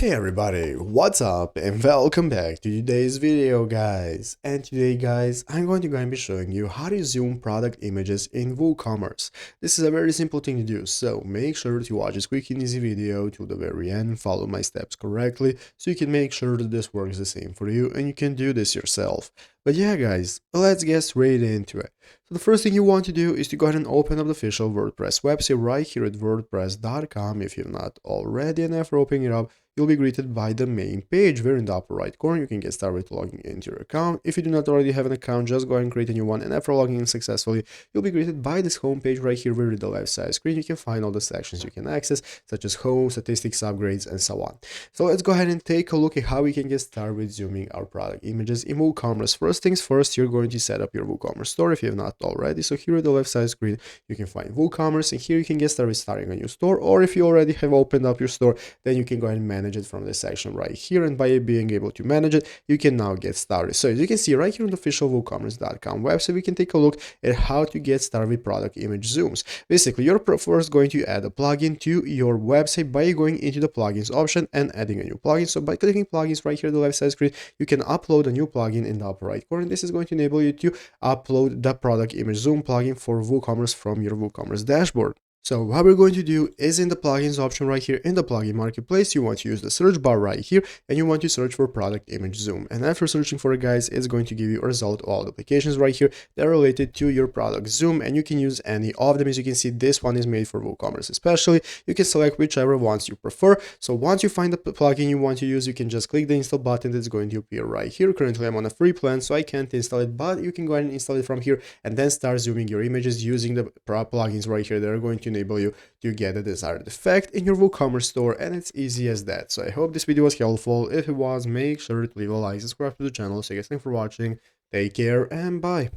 Hey everybody, what's up and welcome back to today's video guys. And today guys, I'm going to be showing you how to zoom product images in WooCommerce. This is a very simple thing to do, so make sure to watch this quick and easy video to the very end and follow my steps correctly so you can make sure that this works the same for you and you can do this yourself. But yeah guys, let's get straight into it. So the first thing you want to do is to go ahead and open up the official WordPress website right here at wordpress.com if you've not already, and after opening it up, you'll be greeted by the main page where in the upper right corner you can get started logging into your account. If you do not already have an account, just go ahead and create a new one, and after logging in successfully, you'll be greeted by this home page right here where in the left side screen you can find all the sections you can access, such as home, statistics, upgrades, and so on. So let's go ahead and take a look at how we can get started with zooming our product images in WooCommerce. First things first, you're going to set up your WooCommerce store if you have not already. So here at the left side screen, you can find WooCommerce, and here you can get started starting a new store, or if you already have opened up your store, then you can go ahead and manage it from this section right here, and by being able to manage it, you can now get started. So as you can see right here on the official WooCommerce.com website, we can take a look at how to get started with product image zooms. Basically, you're first going to add a plugin to your website by going into the plugins option and adding a new plugin. So by clicking plugins right here on the left side screen, you can upload a new plugin in the upper right corner. This is going to enable you to upload the product image zoom plugin for WooCommerce from your WooCommerce dashboard. So what we're going to do is in the plugins option right here in the plugin marketplace, you want to use the search bar right here and you want to search for product image zoom. And after searching for it guys, it's going to give you a result of all the applications right here that are related to your product zoom, and you can use any of them. As you can see, this one is made for WooCommerce especially. You can select whichever ones you prefer. So once you find the plugin you want to use, you can just click the install button that's going to appear right here. Currently I'm on a free plan, so I can't install it, but you can go ahead and install it from here and then start zooming your images using the plugins right here that are going to enable you to get the desired effect in your WooCommerce store, and it's easy as that. So I hope this video was helpful. If it was, make sure to leave a like, subscribe to the channel. So guys, thanks for watching, take care, and bye.